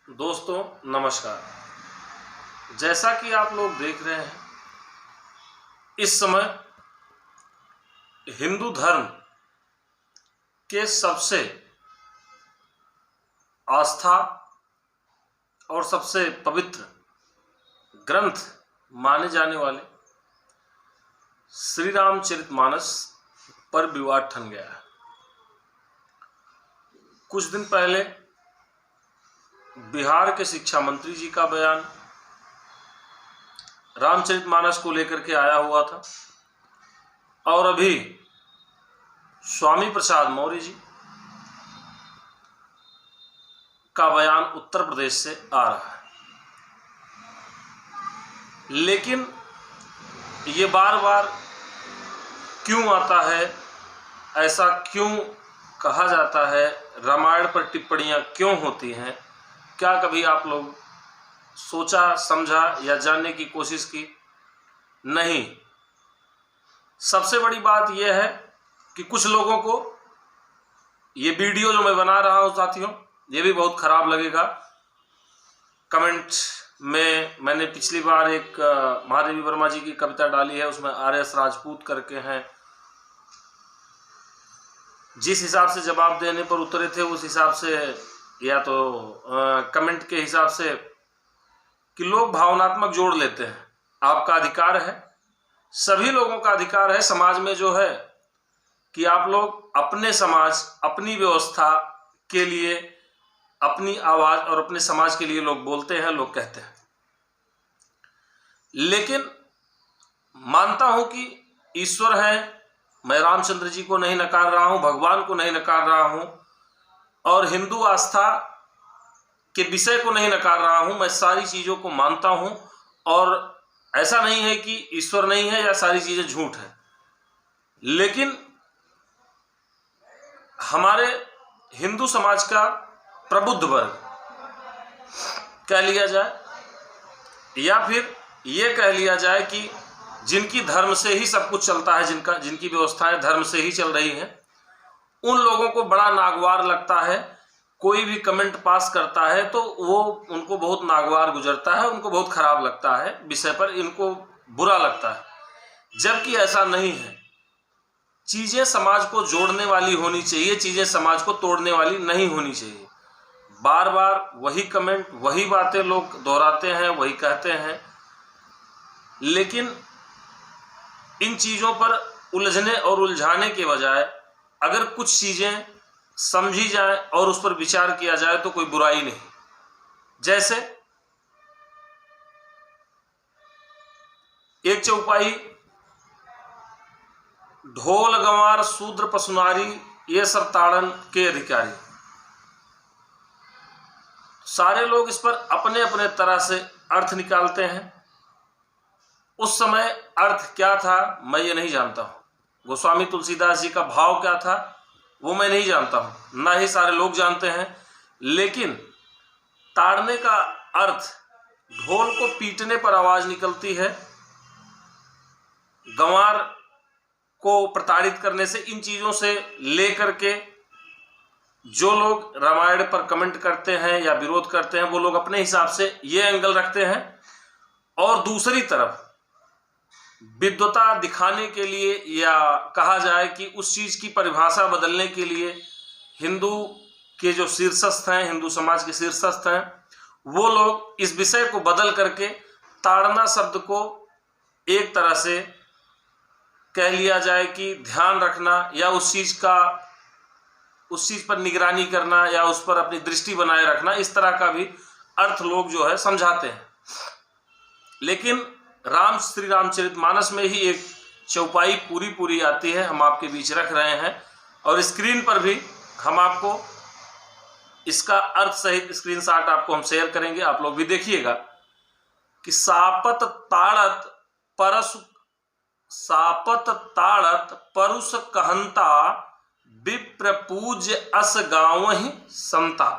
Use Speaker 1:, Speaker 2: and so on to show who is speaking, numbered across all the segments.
Speaker 1: दोस्तों नमस्कार। जैसा कि आप लोग देख रहे हैं, इस समय हिंदू धर्म के सबसे आस्था और सबसे पवित्र ग्रंथ माने जाने वाले श्री रामचरितमानस पर विवाद ठन गया है। कुछ दिन पहले बिहार के शिक्षा मंत्री जी का बयान रामचरितमानस को लेकर के आया हुआ था और अभी स्वामी प्रसाद मौर्य जी का बयान उत्तर प्रदेश से आ रहा है। लेकिन ये बार बार क्यों आता है, ऐसा क्यों कहा जाता है, रामायण पर टिप्पणियां क्यों होती हैं, क्या कभी आप लोग सोचा समझा या जानने की कोशिश की? नहीं। सबसे बड़ी बात यह है कि कुछ लोगों को ये वीडियो जो मैं बना रहा हूं साथियों, ये भी बहुत खराब लगेगा। कमेंट में मैंने पिछली बार एक महादेवी वर्मा जी की कविता डाली है, उसमें RS राजपूत करके हैं। जिस हिसाब से जवाब देने पर उतरे थे उस हिसाब से या तो कमेंट के हिसाब से कि लोग भावनात्मक जोड़ लेते हैं। आपका अधिकार है, सभी लोगों का अधिकार है समाज में जो है कि आप लोग अपने समाज, अपनी व्यवस्था के लिए अपनी आवाज और अपने समाज के लिए लोग बोलते हैं, लोग कहते हैं। लेकिन मानता हूं कि ईश्वर है, मैं रामचंद्र जी को नहीं नकार रहा हूं, भगवान को नहीं नकार रहा हूं और हिंदू आस्था के विषय को नहीं नकार रहा हूं। मैं सारी चीजों को मानता हूं और ऐसा नहीं है कि ईश्वर नहीं है या सारी चीजें झूठ है। लेकिन हमारे हिंदू समाज का प्रबुद्ध वर्ग कह लिया जाए या फिर यह कह लिया जाए कि जिनकी धर्म से ही सब कुछ चलता है, जिनकी व्यवस्थाएं धर्म से ही चल रही हैं, उन लोगों को बड़ा नागवार लगता है। कोई भी कमेंट पास करता है तो वो उनको बहुत नागवार गुजरता है, उनको बहुत खराब लगता है, विषय पर इनको बुरा लगता है। जबकि ऐसा नहीं है। चीजें समाज को जोड़ने वाली होनी चाहिए, चीजें समाज को तोड़ने वाली नहीं होनी चाहिए। बार बार वही कमेंट, वही बातें लोग दोहराते हैं, वही कहते हैं। लेकिन इन चीजों पर उलझने और उलझाने के बजाय अगर कुछ चीजें समझी जाए और उस पर विचार किया जाए तो कोई बुराई नहीं। जैसे एक चौपाई, ढोल गंवार शूद्र पशुनारी ये सब ताड़न के अधिकारी। सारे लोग इस पर अपने अपने तरह से अर्थ निकालते हैं। उस समय अर्थ क्या था मैं ये नहीं जानता हूं। गोस्वामी तुलसीदास जी का भाव क्या था वो मैं नहीं जानता हूं, ना ही सारे लोग जानते हैं। लेकिन ताड़ने का अर्थ ढोल को पीटने पर आवाज निकलती है, गंवार को प्रताड़ित करने से। इन चीजों से लेकर के जो लोग रामायण पर कमेंट करते हैं या विरोध करते हैं वो लोग अपने हिसाब से ये एंगल रखते हैं और दूसरी तरफ विद्वता दिखाने के लिए या कहा जाए कि उस चीज की परिभाषा बदलने के लिए हिंदू के जो शीर्षस्थ हैं, हिंदू समाज के शीर्षस्थ हैं, वो लोग इस विषय को बदल करके ताड़ना शब्द को एक तरह से कह लिया जाए कि ध्यान रखना या उस चीज पर निगरानी करना या उस पर अपनी दृष्टि बनाए रखना, इस तरह का भी अर्थ लोग जो है समझाते हैं। लेकिन श्री रामचरितमानस में ही एक चौपाई पूरी आती है, हम आपके बीच रख रहे हैं और स्क्रीन पर भी हम आपको इसका अर्थ सहित स्क्रीनशॉट आपको हम शेयर करेंगे, आप लोग भी देखिएगा कि सापत ताड़त परुष कहंता विप्र पूज्य अस गाँवहि संता।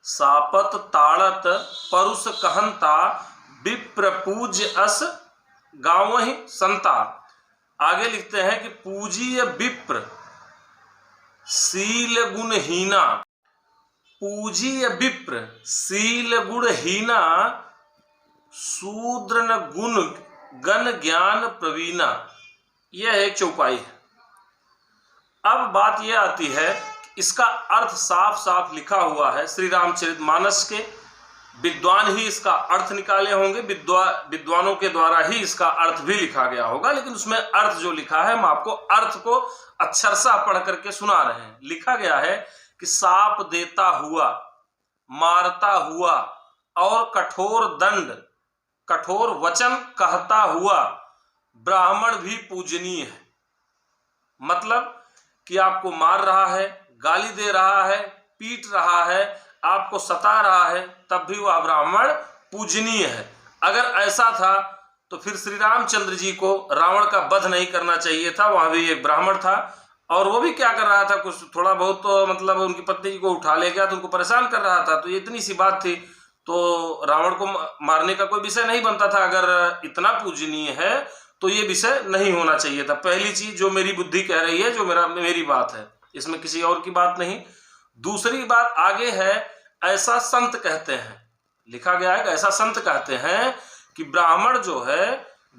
Speaker 1: सापत ताड़त परुष कहंता विप्र पूज्य अस गाँवहि संता। आगे लिखते हैं कि पूज्य विप्र शील गुणहीना पूजीय विप्र शील गुण हीना शूद्र न गुण गण ज्ञान प्रवीणा। यह एक चौपाई है। अब बात यह आती है, इसका अर्थ साफ साफ लिखा हुआ है श्री रामचरितमानस के। विद्वान ही इसका अर्थ निकाले होंगे, विद्वानों के द्वारा ही इसका अर्थ भी लिखा गया होगा, लेकिन उसमें अर्थ जो लिखा है हम आपको अर्थ को अक्षरशः पढ़ करके सुना रहे हैं। लिखा गया है कि साप देता हुआ, मारता हुआ और कठोर दंड, कठोर वचन कहता हुआ ब्राह्मण भी पूजनीय है। मतलब कि आपको मार रहा है, गाली दे रहा है, पीट रहा है, आपको सता रहा है, तब भी वह ब्राह्मण पूजनीय है। अगर ऐसा था तो फिर श्री रामचंद्र जी को रावण का वध नहीं करना चाहिए था। वहां भी एक ब्राह्मण था और वो भी क्या कर रहा था, कुछ थोड़ा बहुत तो मतलब उनकी पत्नी को उठा ले गया तो उनको परेशान कर रहा था। तो ये इतनी सी बात थी, तो रावण को मारने का कोई विषय नहीं बनता था। अगर इतना पूजनीय है तो ये विषय नहीं होना चाहिए था। पहली चीज जो मेरी बुद्धि कह रही है, जो मेरी बात है, इसमें किसी और की बात नहीं। दूसरी बात आगे है, ऐसा संत कहते हैं, लिखा गया है कि ऐसा संत कहते हैं कि ब्राह्मण जो है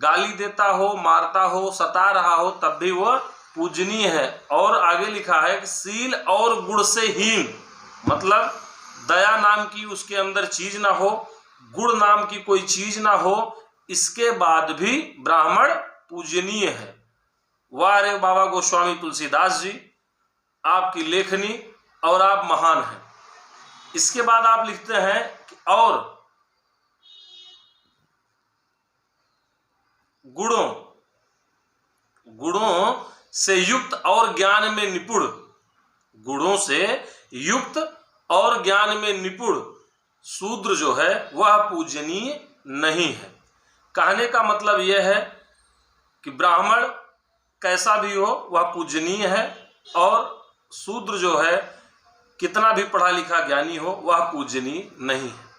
Speaker 1: गाली देता हो, मारता हो, सता रहा हो, तब भी वह पूजनीय है। और आगे लिखा है कि शील और गुण से हीन, मतलब दया नाम की उसके अंदर चीज ना हो, गुण नाम की कोई चीज ना हो, इसके बाद भी ब्राह्मण पूजनीय है। वाह रे बाबा गोस्वामी तुलसीदास जी, आपकी लेखनी और आप महान हैं। इसके बाद आप लिखते हैं कि और गुणों से युक्त और ज्ञान में निपुण, गुणों से युक्त और ज्ञान में निपुण शूद्र जो है वह पूजनीय नहीं है। कहने का मतलब यह है कि ब्राह्मण कैसा भी हो वह पूजनीय है, और शूद्र जो है कितना भी पढ़ा लिखा ज्ञानी हो वह पूजनीय नहीं है।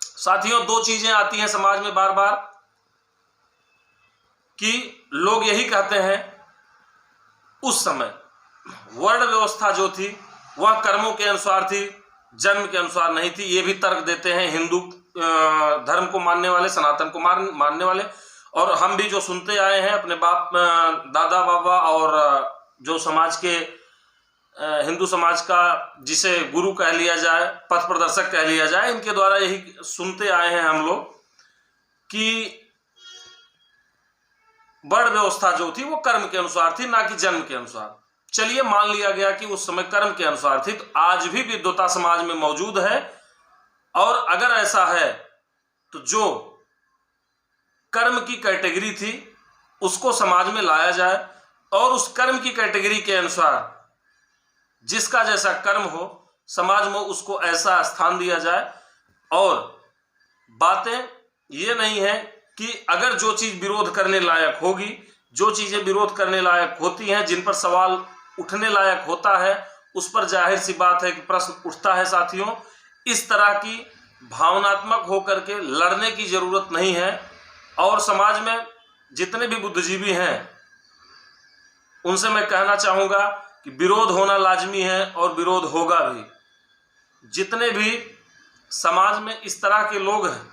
Speaker 1: साथियों, दो चीजें आती हैं समाज में बार बार कि लोग यही कहते हैं, उस समय वर्ण व्यवस्था जो थी वह कर्मों के अनुसार थी, जन्म के अनुसार नहीं थी। ये भी तर्क देते हैं हिंदू धर्म को मानने वाले, सनातन को मानने वाले। और हम भी जो सुनते आए हैं अपने बाप दादा बाबा और जो समाज के हिंदू समाज का जिसे गुरु कह लिया जाए, पथ प्रदर्शक कह लिया जाए, इनके द्वारा यही सुनते आए हैं हम लोग कि वर्ण व्यवस्था जो थी वो कर्म के अनुसार थी, ना कि जन्म के अनुसार। चलिए मान लिया गया कि उस समय कर्म के अनुसार थी, तो आज भी विद्वता समाज में मौजूद है। और अगर ऐसा है तो जो कर्म की कैटेगरी थी उसको समाज में लाया जाए और उस कर्म की कैटेगरी के अनुसार जिसका जैसा कर्म हो समाज में उसको ऐसा स्थान दिया जाए। और बातें ये नहीं है कि अगर जो चीज विरोध करने लायक होगी, जो चीजें विरोध करने लायक होती हैं, जिन पर सवाल उठने लायक होता है, उस पर जाहिर सी बात है कि प्रश्न उठता है। साथियों, इस तरह की भावनात्मक होकर के लड़ने की जरूरत नहीं है। और समाज में जितने भी बुद्धिजीवी हैं उनसे मैं कहना चाहूंगा कि विरोध होना लाजमी है और विरोध होगा भी। जितने भी समाज में इस तरह के लोग हैं,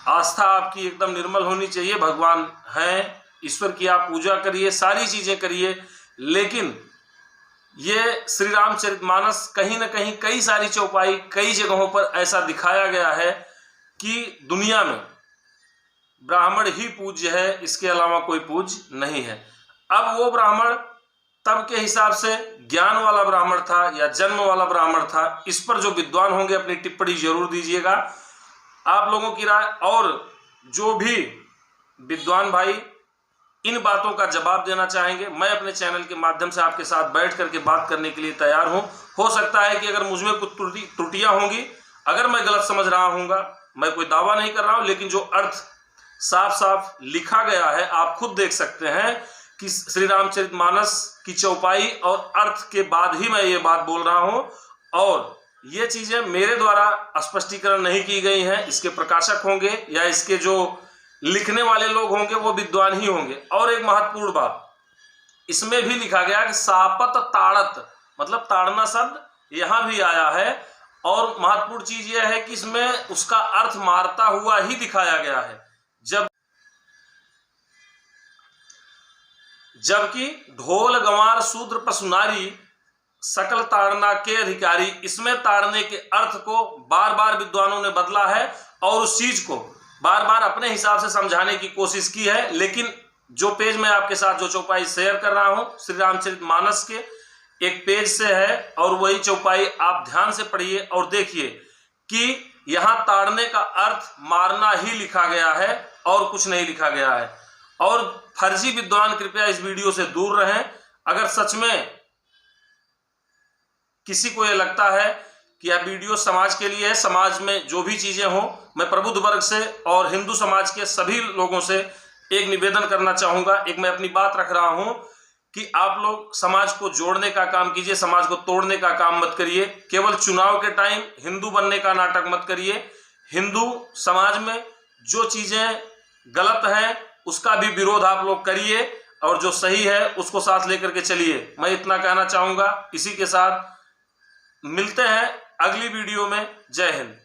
Speaker 1: आस्था आपकी एकदम निर्मल होनी चाहिए। भगवान हैं, ईश्वर की आप पूजा करिए, सारी चीजें करिए, लेकिन ये श्री रामचरितमानस कहीं ना कहीं कई सारी चौपाई कई जगहों पर ऐसा दिखाया गया है कि दुनिया में ब्राह्मण ही पूज्य है, इसके अलावा कोई पूज्य नहीं है। अब वो ब्राह्मण तब के हिसाब से ज्ञान वाला ब्राह्मण था या जन्म वाला ब्राह्मण था, इस पर जो विद्वान होंगे अपनी टिप्पणी जरूर दीजिएगा। आप लोगों की राय, और जो भी विद्वान भाई इन बातों का जवाब देना चाहेंगे, मैं अपने चैनल के माध्यम से आपके साथ बैठ करके बात करने के लिए तैयार हूं। हो सकता है कि अगर मुझमें कुछ त्रुटियां होंगी, अगर मैं गलत समझ रहा हूँगा, मैं कोई दावा नहीं कर रहा हूं, लेकिन जो अर्थ साफ साफ लिखा गया है आप खुद देख सकते हैं कि श्री रामचरितमानस की चौपाई और अर्थ के बाद ही मैं ये बात बोल रहा हूं। और ये चीजें मेरे द्वारा स्पष्टीकरण नहीं की गई हैं, इसके प्रकाशक होंगे या इसके जो लिखने वाले लोग होंगे वो विद्वान ही होंगे। और एक महत्वपूर्ण बात, इसमें भी लिखा गया कि सापत ताड़त, मतलब ताड़ना शब्द यहां भी आया है। और महत्वपूर्ण चीज यह है कि इसमें उसका अर्थ मारता हुआ ही दिखाया गया है, जबकि ढोल गंवार शूद्र पशु नारी सकल ताड़ना के अधिकारी, इसमें ताड़ने के अर्थ को बार बार विद्वानों ने बदला है और उस चीज को बार बार अपने हिसाब से समझाने की कोशिश की है। लेकिन जो पेज मैं आपके साथ जो चौपाई शेयर कर रहा हूं श्री रामचरितमानस के एक पेज से है, और वही चौपाई आप ध्यान से पढ़िए और देखिए कि यहां ताड़ने का अर्थ मारना ही लिखा गया है और कुछ नहीं लिखा गया है। और फर्जी विद्वान कृपया इस वीडियो से दूर रहें। अगर सच में किसी को यह लगता है कि यह वीडियो समाज के लिए है, समाज में जो भी चीजें हों, मैं प्रबुद्ध वर्ग से और हिंदू समाज के सभी लोगों से एक निवेदन करना चाहूंगा, एक मैं अपनी बात रख रहा हूं कि आप लोग समाज को जोड़ने का काम कीजिए, समाज को तोड़ने का काम मत करिए। केवल चुनाव के टाइम हिंदू बनने का नाटक मत करिए। हिंदू समाज में जो चीजें गलत हैं उसका भी विरोध आप लोग करिए, और जो सही है उसको साथ लेकर के चलिए। मैं इतना कहना चाहूंगा। इसी के साथ मिलते हैं अगली वीडियो में। जय हिंद।